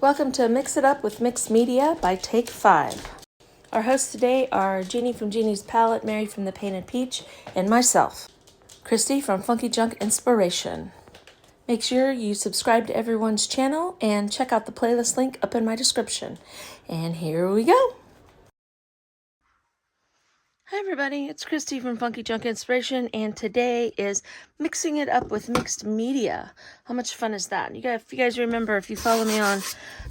Welcome to Mix It Up with Mixed Media by Take 5. Our hosts today are Jeannie from Jeannie's Palette, Mary from The Painted Peach, and myself, Christy from Funky Junk Inspiration. Make sure you subscribe to everyone's channel and check out the playlist link up in my description. And here we go. Hi everybody, it's Christy from Funky Junk Inspiration, and today is Mixing It Up with Mixed Media. How much fun is that? If you guys remember, if you follow me on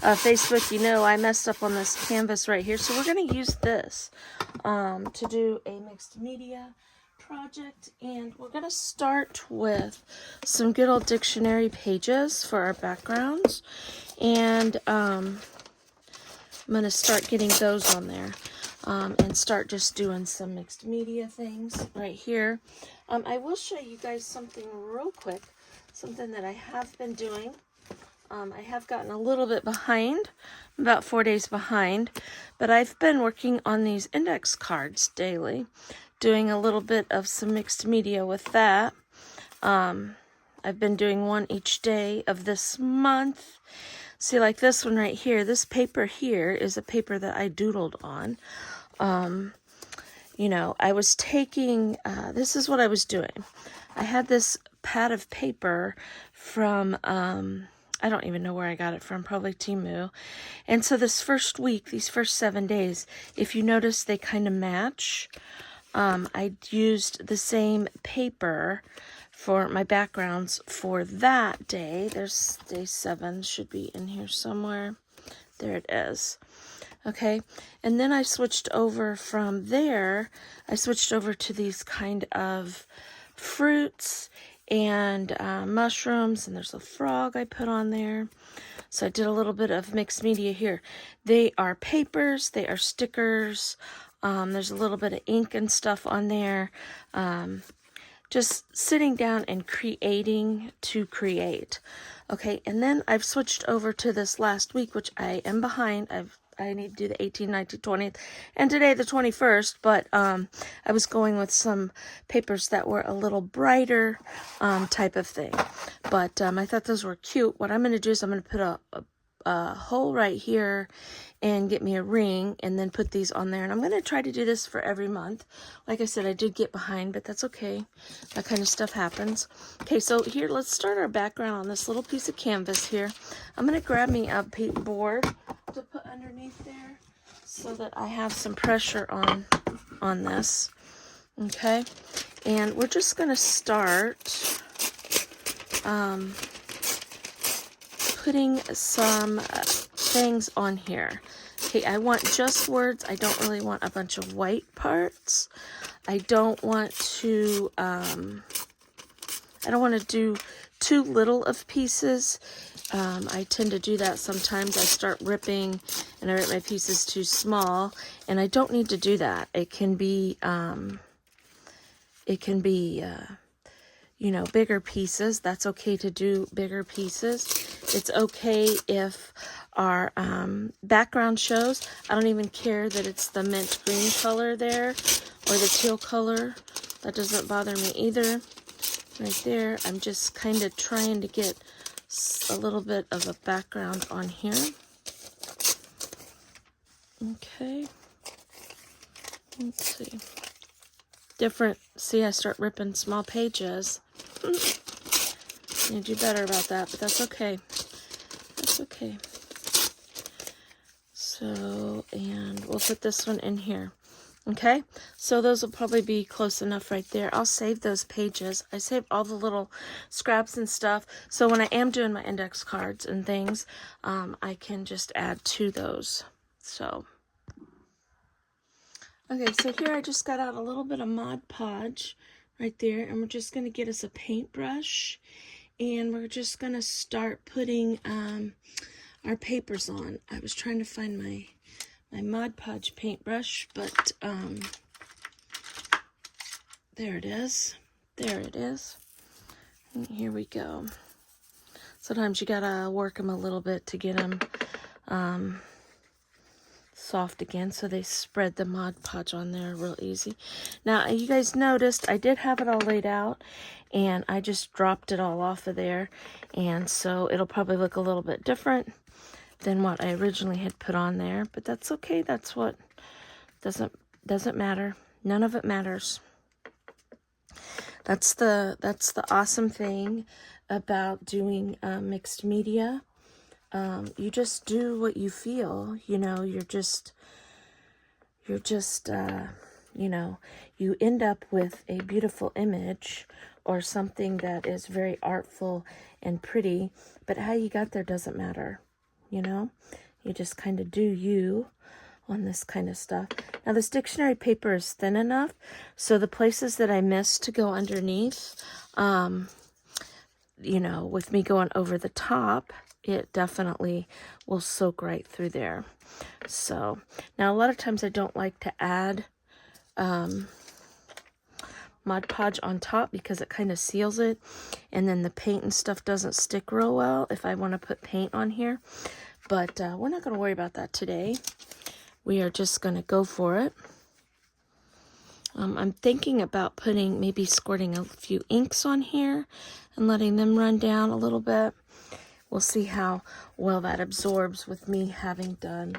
Facebook, you know I messed up on this canvas right here. So we're going to use this to do a mixed media project, and we're going to start with some good old dictionary pages for our backgrounds, and I'm going to start getting those on there. And start just doing some mixed media things right here. I will show you guys something real quick, something that I have been doing. I have gotten a little bit behind, about 4 days behind, but I've been working on these index cards daily, doing a little bit of some mixed media with that. I've been doing one each day of this month. See, like this one right here, this paper here is a paper that I doodled on. I was taking, this is what I was doing. I had this pad of paper from, I don't even know where I got it from, probably Temu. And so this first week, these first 7 days, if you notice, they kind of match. I used the same paper for my backgrounds for that day. There's day 7, should be in here somewhere. There it is. Okay, and then I switched over from there. I switched over to these kind of fruits and mushrooms, and there's a frog I put on there. So I did a little bit of mixed media here. They are papers, they are stickers. There's a little bit of ink and stuff on there. Just sitting down and creating to create. Okay, and then I've switched over to this last week, which I am behind. I need to do the 18th, 19th, 20th, and today the 21st, but I was going with some papers that were a little brighter type of thing. But I thought those were cute. What I'm going to do is I'm going to put a hole right here and get me a ring and then put these on there. And I'm going to try to do this for every month. Like I said, I did get behind, but that's okay. That kind of stuff happens. Okay, so here, let's start our background on this little piece of canvas here. I'm going to grab me a paper board to put underneath there so that I have some pressure on this. Okay, and we're just going to start putting some things on here. Okay, I want just words. I don't really want a bunch of white parts. I don't want to do too little of pieces. I tend to do that sometimes. I start ripping and I rip my pieces too small, and I don't need to do that. It can be bigger pieces. That's okay to do bigger pieces. It's okay if our background shows. I don't even care that it's the mint green color there or the teal color. That doesn't bother me either. Right there, I'm just kind of trying to get a little bit of a background on here. Okay. Let's see. See, I start ripping small pages. I need to do better about that, but that's okay. That's okay. So, and we'll put this one in here. Okay, so those will probably be close enough right there. I'll save those pages. I save all the little scraps and stuff, so when I am doing my index cards and things, I can just add to those. So, okay, so here I just got out a little bit of Mod Podge right there, and we're just going to get us a paintbrush, and we're just going to start putting our papers on. I was trying to find my Mod Podge paintbrush, but there it is. There it is. And here we go. Sometimes you gotta work them a little bit to get them soft again, so they spread the Mod Podge on there real easy. Now, you guys noticed I did have it all laid out, and I just dropped it all off of there, and so it'll probably look a little bit different. than what I originally had put on there, but that's okay. That's what doesn't matter. None of it matters. That's the awesome thing about doing mixed media. You just do what you feel. You know, you're just you know, you end up with a beautiful image or something that is very artful and pretty, but how you got there doesn't matter. You know, you just kind of do you on this kind of stuff. Now this dictionary paper is thin enough, so the places that I missed to go underneath, you know, with me going over the top, it definitely will soak right through there. So now a lot of times I don't like to add Mod Podge on top because it kind of seals it, and then the paint and stuff doesn't stick real well if I want to put paint on here. But we're not going to worry about that today. We are just going to go for it. I'm thinking about maybe squirting a few inks on here and letting them run down a little bit. We'll see how well that absorbs with me having done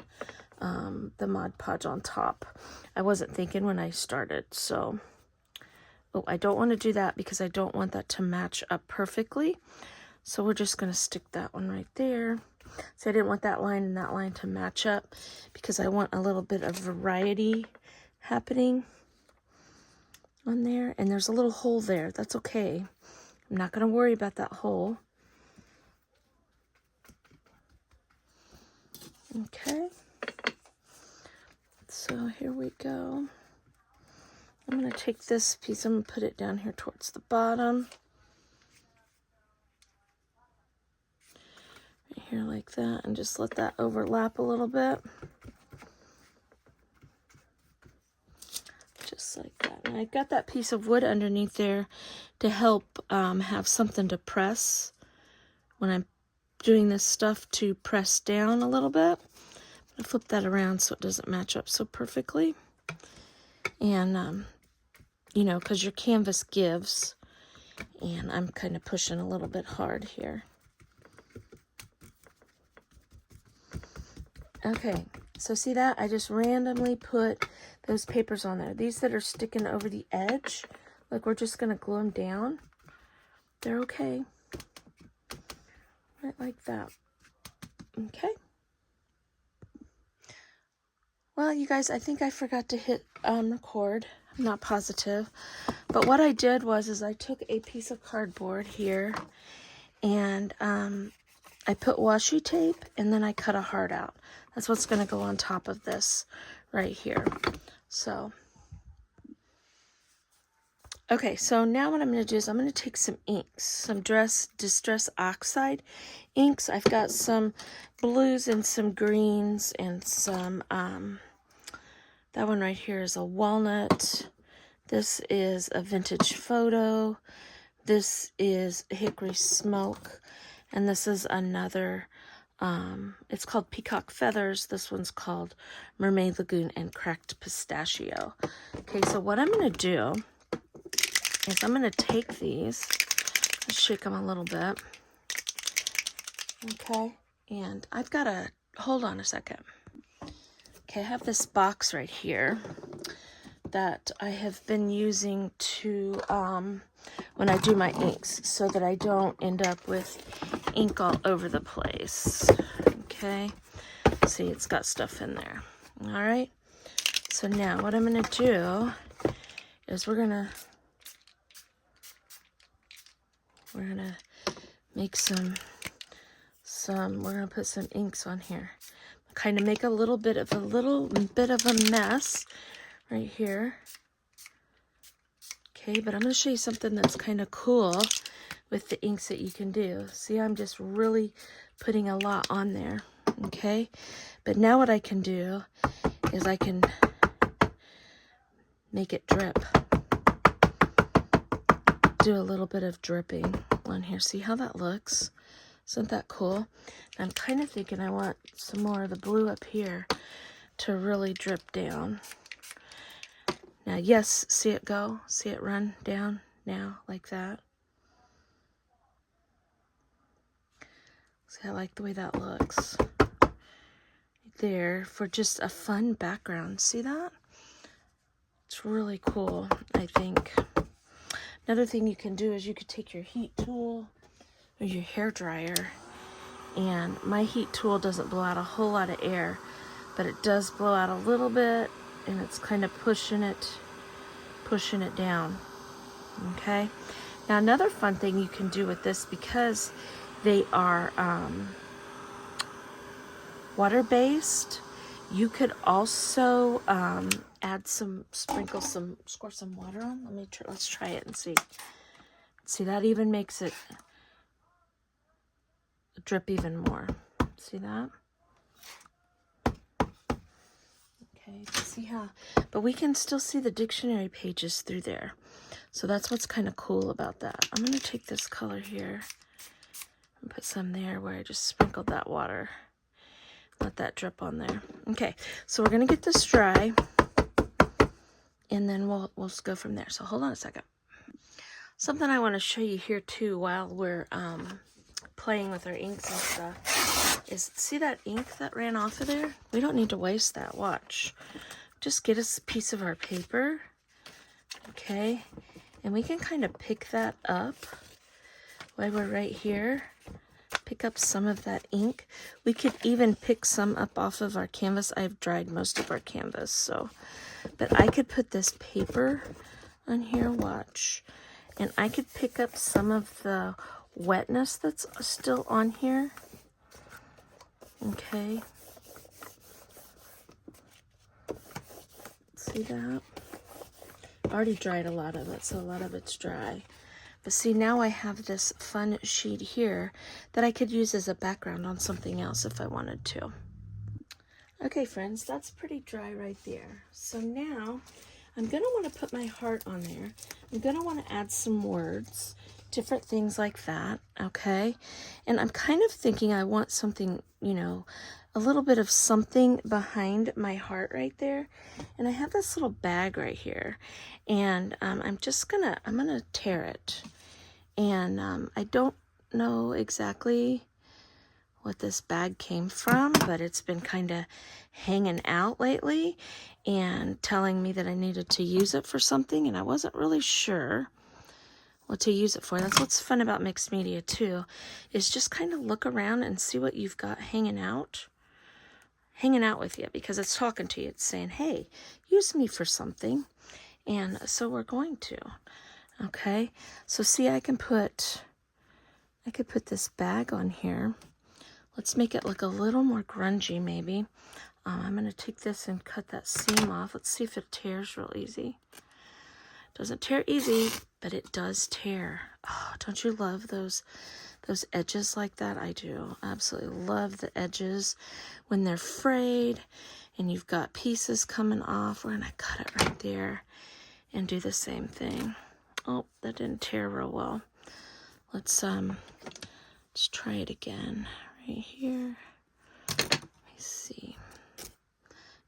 the Mod Podge on top. I wasn't thinking when I started, so... Oh, I don't want to do that because I don't want that to match up perfectly. So we're just going to stick that one right there. So I didn't want that line and that line to match up because I want a little bit of variety happening on there. And there's a little hole there. That's okay. I'm not going to worry about that hole. Okay. So here we go. I'm going to take this piece, I'm going to put it down here towards the bottom. Right here like that, and just let that overlap a little bit. Just like that. And I've got that piece of wood underneath there to help have something to press when I'm doing this stuff, to press down a little bit. I'm going to flip that around so it doesn't match up so perfectly. And, you know, because your canvas gives, and I'm kind of pushing a little bit hard here. Okay, so see that? I just randomly put those papers on there. These that are sticking over the edge, like we're just going to glue them down. They're okay. Right like that. Okay. Well, you guys, I think I forgot to hit record. I'm not positive. But what I did was I took a piece of cardboard here and I put washi tape and then I cut a heart out. That's what's going to go on top of this right here. So, okay, so now what I'm going to do is I'm going to take some inks, some Distress Oxide inks. I've got some blues and some greens and some, that one right here is a walnut. This is a Vintage Photo. This is Hickory Smoke. And this is another, it's called Peacock Feathers. This one's called Mermaid Lagoon and Cracked Pistachio. Okay, so what I'm going to do is I'm going to take these, shake them a little bit. Okay, and I've got hold on a second. Okay, I have this box right here that I have been using to, when I do my inks, so that I don't end up with ink all over the place. Okay, see, it's got stuff in there. All right, so now what I'm going to do is we're gonna make we're gonna put some inks on here. Kind of make a little bit of a mess right here. Okay, but I'm going to show you something that's kind of cool with the inks that you can do. See, I'm just really putting a lot on there. Okay, but now what I can do is I can make it drip. Do a little bit of dripping on here. See how that looks? Isn't that cool? I'm kind of thinking I want some more of the blue up here to really drip down. Now, yes, see it go? See it run down now like that? See, I like the way that looks. there for just a fun background. See that? It's really cool, I think. Another thing you can do is you could take your heat tool or your hair dryer, and my heat tool doesn't blow out a whole lot of air, but it does blow out a little bit, and it's kind of pushing it down. Okay. Now another fun thing you can do with this, because they are water-based, you could also add sprinkle some water on. Let's try it and see. See, that even makes it drip even more. See that? Okay, see how, but we can still see the dictionary pages through there. So that's what's kind of cool about that. I'm going to take this color here and put some there where I just sprinkled that water. Let that drip on there. Okay, so we're going to get this dry, and then we'll go from there. So hold on a second. Something I want to show you here too while we're playing with our inks and stuff is, see that ink that ran off of there? We don't need to waste that. Watch. Just get us a piece of our paper. Okay, and we can kind of pick that up while we're right here. Pick up some of that ink. We could even pick some up off of our canvas. I've dried most of our canvas, so, but I could put this paper on here, watch, and I could pick up some of the wetness that's still on here. Okay. See that? I already dried a lot of it, so a lot of it's dry. But see, now I have this fun sheet here that I could use as a background on something else if I wanted to. Okay, friends, that's pretty dry right there. So now I'm going to want to put my heart on there. I'm going to want to add some words, different things like that, okay? And I'm kind of thinking I want something, you know, a little bit of something behind my heart right there. And I have this little bag right here, and I'm gonna tear it. And I don't know exactly what this bag came from, but it's been kind of hanging out lately and telling me that I needed to use it for something, and I wasn't really sure what to use it for. That's what's fun about mixed media too, is just kind of look around and see what you've got hanging out with you, because it's talking to you. It's saying, hey, use me for something. And so we're going to. Okay, so see, I could put this bag on here. Let's make it look a little more grungy maybe. I'm going to take this and cut that seam off. Let's see if it tears real easy. Doesn't tear easy, but it does tear. Oh, don't you love those edges like that? I do. Absolutely love the edges when they're frayed and you've got pieces coming off. We're going to cut it right there and do the same thing. Oh, that didn't tear real well. Let's try it again right here. Let me see.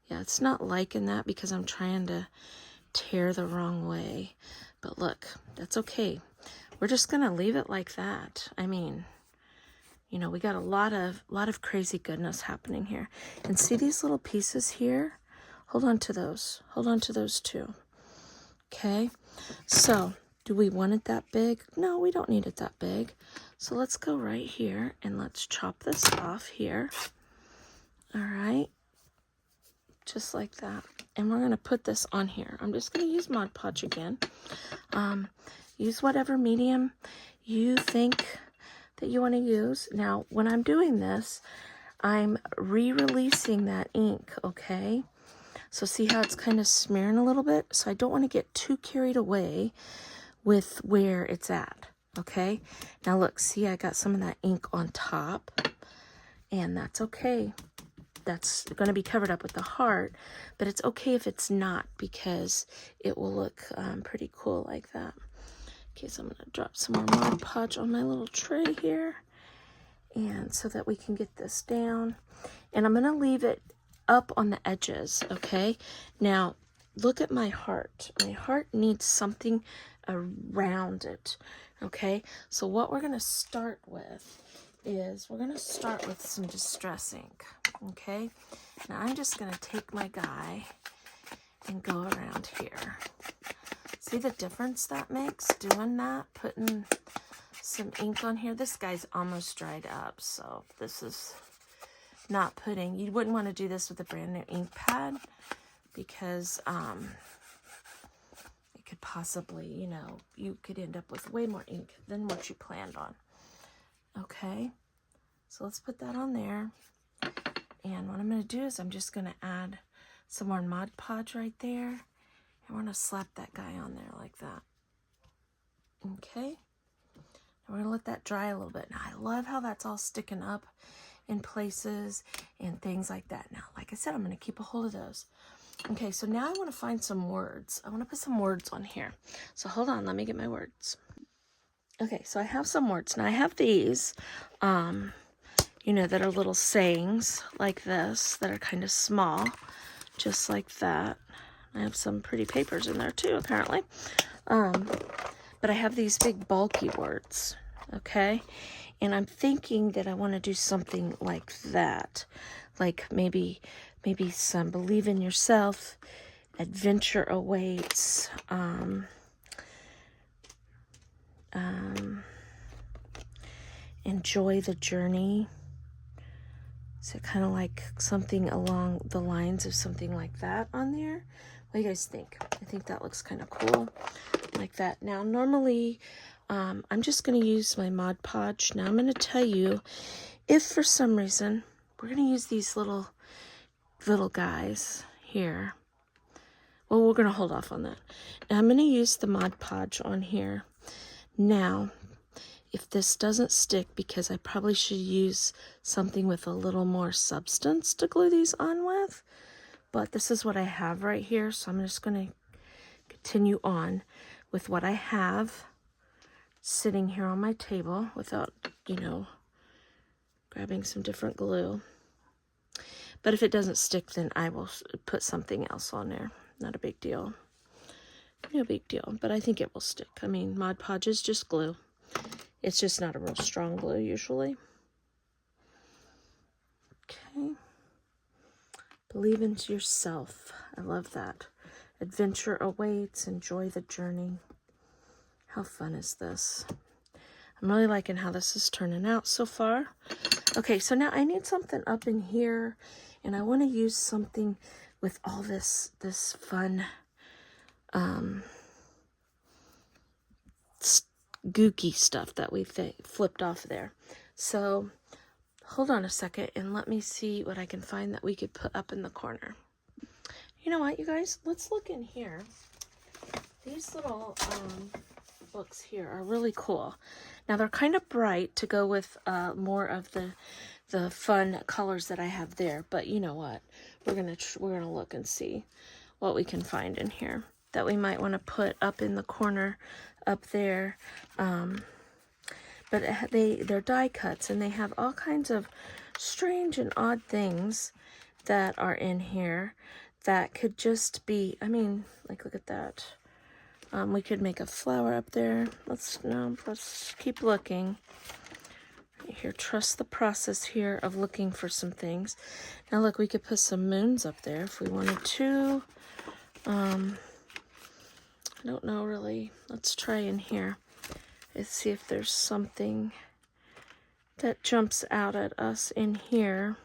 Yeah, it's not liking that because I'm trying to tear the wrong way. But look, that's okay. We're just gonna leave it like that. I mean, you know, we got a lot of crazy goodness happening here. And see these little pieces here? Hold on to those. Hold on to those too. Okay, so do we want it that big? No, we don't need it that big. So let's go right here and let's chop this off here. All right, just like that. And we're gonna put this on here. I'm just gonna use Mod Podge again. Use whatever medium you think that you want to use. Now, when I'm doing this, I'm re-releasing that ink, okay? So see how it's kind of smearing a little bit? So I don't want to get too carried away with where it's at, okay? Now look, see, I got some of that ink on top, and that's okay. That's going to be covered up with the heart, but it's okay if it's not, because it will look pretty cool like that. Okay, so I'm going to drop some more Mod Podge on my little tray here, and so that we can get this down. And I'm going to leave it up on the edges, okay? Now, look at my heart. My heart needs something around it, okay? So what we're going to start with is we're going to start with some distress ink, okay? Now I'm just going to take my guy and go around here. See the difference that makes doing that? Putting some ink on here. This guy's almost dried up, so this is not putting, you wouldn't want to do this with a brand new ink pad because it could possibly, you know, you could end up with way more ink than what you planned on. Okay, so let's put that on there. And what I'm going to do is I'm just going to add some more Mod Podge right there. And we're going to slap that guy on there like that. Okay. And we're going to let that dry a little bit. Now, I love how that's all sticking up in places and things like that. Now, like I said, I'm going to keep a hold of those. Okay, so now I want to find some words. I want to put some words on here. So hold on, let me get my words. Okay, so I have some words. Now I have these, you know, that are little sayings like this that are kind of small, just like that. I have some pretty papers in there too, apparently. But I have these big bulky words, okay? And I'm thinking that I want to do something like that. Like maybe some believe in yourself, adventure awaits, enjoy the journey. So kind of like something along the lines of something like that on there. What do you guys think? I think that looks kind of cool like that. Now, normally, I'm just going to use my Mod Podge. Now, I'm going to tell you, if for some reason, we're going to use these little guys here. Well, we're going to hold off on that. Now, I'm going to use the Mod Podge on here. Now, if this doesn't stick, because I probably should use something with a little more substance to glue these on with, but this is what I have right here, so I'm just going to continue on with what I have sitting here on my table without, you know, grabbing some different glue. But if it doesn't stick, then I will put something else on there. Not a big deal. No big deal, but I think it will stick. I mean, Mod Podge is just glue. It's just not a real strong glue usually. Okay. Believe in yourself. I love that. Adventure awaits. Enjoy the journey. How fun is this? I'm really liking how this is turning out so far. Okay, so now I need something up in here, and I want to use something with all this fun gooky stuff that we flipped off there. So hold on a second and let me see what I can find that we could put up in the corner. You know what, you guys? Let's look in here. These little books here are really cool. Now they're kind of bright to go with more of the fun colors that I have there. But you know what? We're gonna look and see what we can find in here that we might want to put up in the corner up there. But they're die cuts, and they have all kinds of strange and odd things that are in here that could just be, I mean, like, look at that. We could make a flower up there. Let's keep looking. Here, trust the process here of looking for some things. Now look, we could put some moons up there if we wanted to. I don't know really. Let's try in here. Let's see if there's something that jumps out at us in here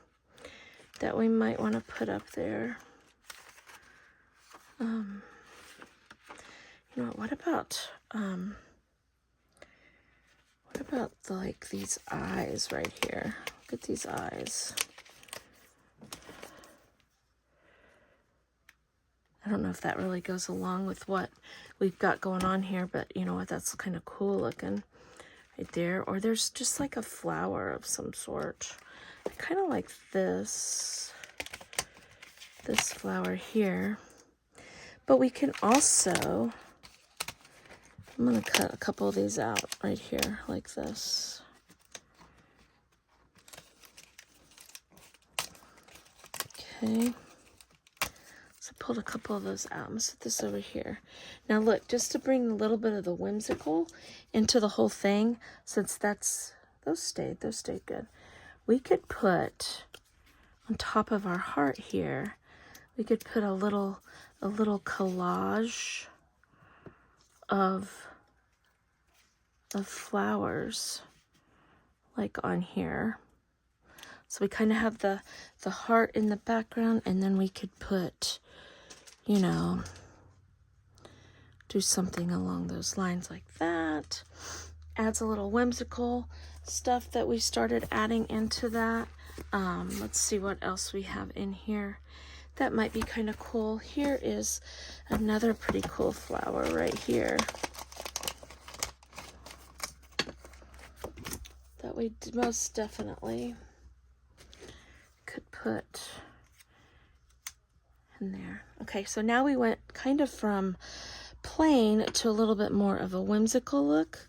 that we might want to put up there. You know what about like these eyes right here? Look at these eyes. I don't know if that really goes along with what we've got going on here, but you know what, that's kind of cool looking right there. Or there's just like a flower of some sort. I kind of like this flower here. But we can also, I'm going to cut a couple of these out right here like this. Okay. So I pulled a couple of those out. I'm going to set this over here. Now look, just to bring a little bit of the whimsical into the whole thing, since that's those stayed good. We could put on top of our heart here, we could put a little collage of flowers like on here. So we kind of have the heart in the background, and then we could put, you know, do something along those lines like that. Adds a little whimsical stuff that we started adding into that. Let's see what else we have in here that might be kind of cool. Here is another pretty cool flower right here that we most definitely could put in there. Okay, so now we went kind of from plain to a little bit more of a whimsical look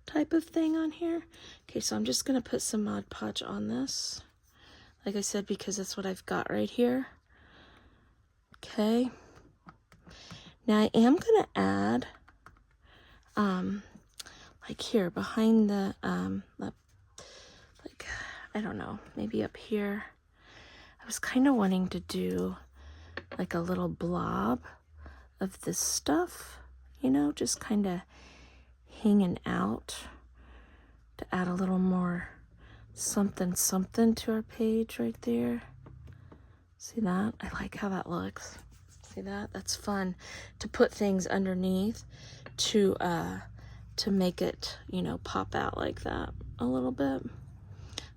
type of thing on here. Okay, so I'm just going to put some Mod Podge on this, like I said, because that's what I've got right here. Okay, now I am going to add like here behind the like, I don't know, maybe up here. I was kind of wanting to do like a little blob of this stuff, you know, just kind of hanging out to add a little more something to our page right there. See that? I like how that looks. See that? That's fun to put things underneath to make it, you know, pop out like that a little bit.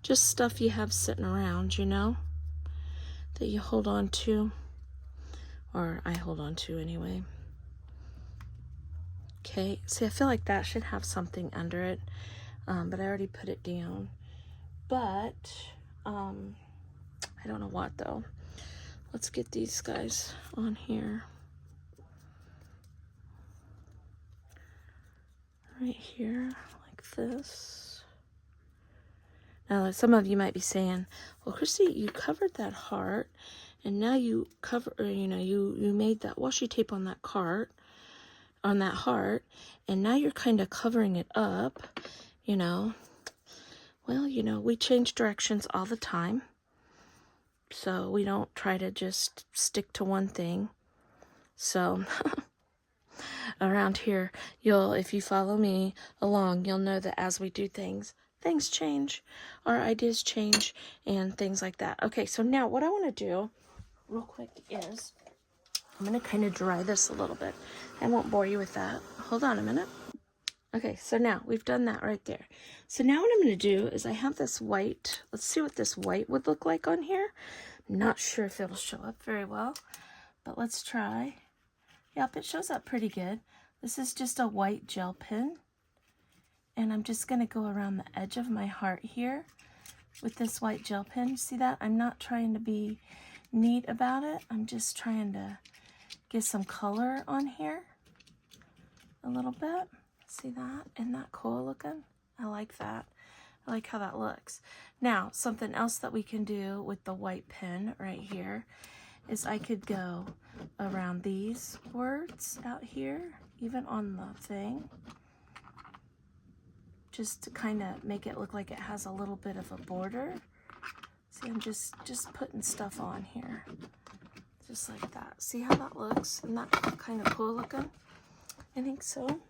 Just stuff you have sitting around, you know, that you hold on to, or I hold on to anyway. Okay, see, I feel like that should have something under it, but I already put it down. But I don't know what though. Let's get these guys on here. Right here, like this. Now, some of you might be saying, well, Christy, you covered that heart, and now you cover, or, you know, you made that washi tape on that heart, and now you're kind of covering it up, you know. Well, you know, we change directions all the time, so we don't try to just stick to one thing. So around here, if you follow me along, you'll know that as we do things change, our ideas change, and things like that. Okay, so now what I want to do real quick is I'm going to kind of dry this a little bit. I won't bore you with that. Hold on a minute. Okay, so now we've done that right there. So now what I'm going to do is I have this white. Let's see what this white would look like on here. I'm not sure if it'll show up very well, but let's try. Yep, it shows up pretty good. This is just a white gel pen, and I'm just going to go around the edge of my heart here with this white gel pen. See that? I'm not trying to be neat about it. I'm just trying to get some color on here a little bit. See that? Isn't that cool looking? I like that. I like how that looks. Now, something else that we can do with the white pen right here is I could go around these words out here, even on the thing, just to kind of make it look like it has a little bit of a border. See, I'm just putting stuff on here, just like that. See how that looks? Isn't that kind of cool looking? I think so.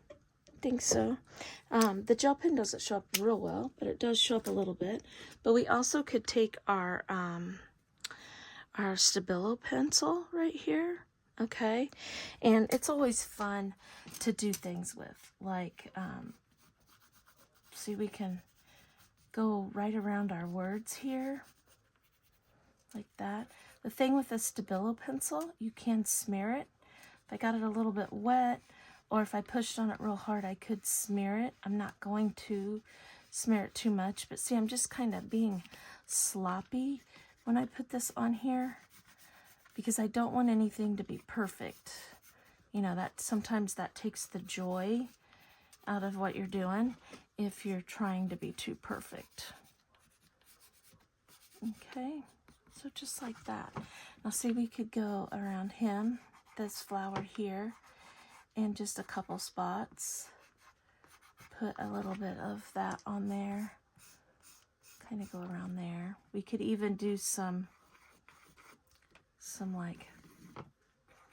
The gel pen doesn't show up real well, but it does show up a little bit. But we also could take our Stabilo pencil right here, okay? And it's always fun to do things with, like, see, we can go right around our words here, like that. The thing with the Stabilo pencil, you can smear it. If I got it a little bit wet, or if I pushed on it real hard, I could smear it. I'm not going to smear it too much, but see, I'm just kind of being sloppy when I put this on here, because I don't want anything to be perfect. You know, that sometimes that takes the joy out of what you're doing if you're trying to be too perfect. Okay, so just like that. Now see, we could go around him, this flower here, in just a couple spots. Put a little bit of that on there. kind of go around there. We could even do some like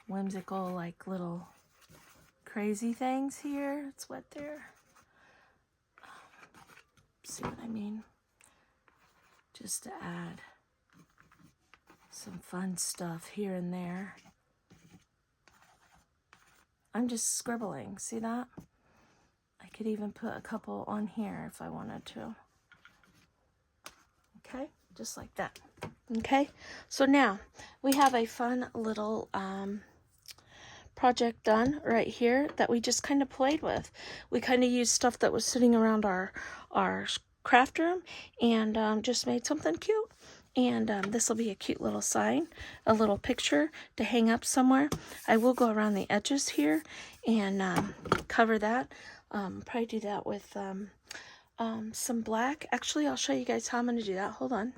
whimsical, like little crazy things here. It's wet there. See what I mean? Just to add some fun stuff here and there. I'm just scribbling. See that? I could even put a couple on here if I wanted to. Okay, just like that. Okay, so now we have a fun little project done right here that we just kind of played with. We kind of used stuff that was sitting around our craft room and just made something cute. And this will be a cute little sign, a little picture to hang up somewhere. I will go around the edges here and cover that. Probably do that with some black. Actually, I'll show you guys how I'm going to do that. Hold on.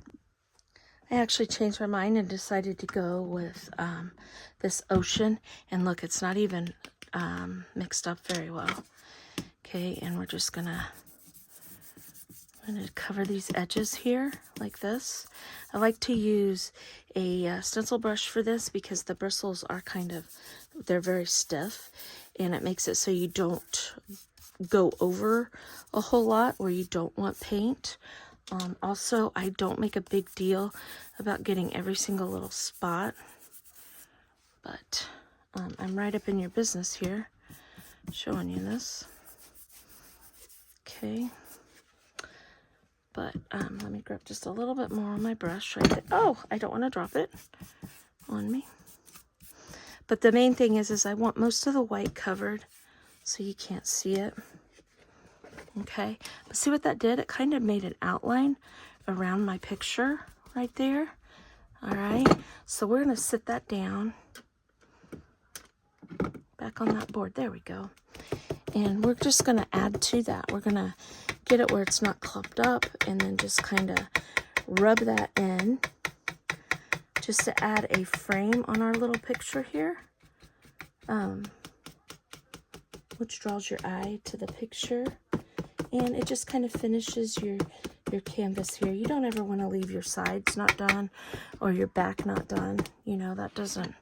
I actually changed my mind and decided to go with this ocean. And look, it's not even mixed up very well. Okay, and we're just I'm gonna cover these edges here like this. I like to use a stencil brush for this because the bristles are they're very stiff, and it makes it so you don't go over a whole lot where you don't want paint. Also, I don't make a big deal about getting every single little spot, but I'm right up in your business here showing you this. Okay. But let me grab just a little bit more on my brush right there. Oh, I don't want to drop it on me. But the main thing is I want most of the white covered so you can't see it. Okay, but see what that did? It kind of made an outline around my picture right there. All right, so we're going to sit that down back on that board. There we go. And we're just going to add to that. We're going to get it where it's not clumped up and then just kind of rub that in just to add a frame on our little picture here, which draws your eye to the picture. And it just kind of finishes your canvas here. You don't ever want to leave your sides not done or your back not done. You know, that doesn't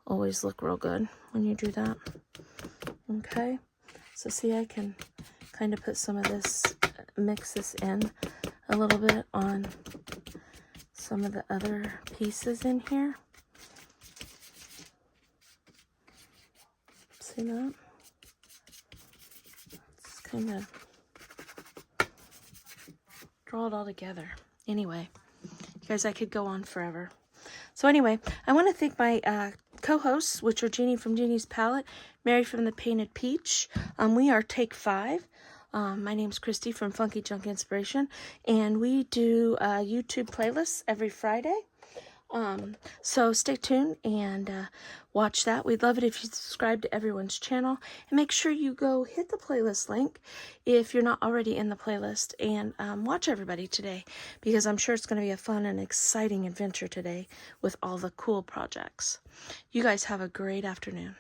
always look real good when you do that. Okay. So see, I can kind of put some of this, mix this in a little bit on some of the other pieces in here. See that? Just kind of draw it all together. Anyway, you guys, I could go on forever. So anyway, I want to thank my co-hosts, which are Jeannie from Jeannie's Palette, Mary from the Painted Peach. We are Take 5. My name's Christy from Funky Junk Inspiration, and we do YouTube playlists every Friday. So stay tuned and watch that. We'd love it if you subscribe to everyone's channel, and make sure you go hit the playlist link if you're not already in the playlist, and watch everybody today, because I'm sure it's going to be a fun and exciting adventure today with all the cool projects. You guys have a great afternoon.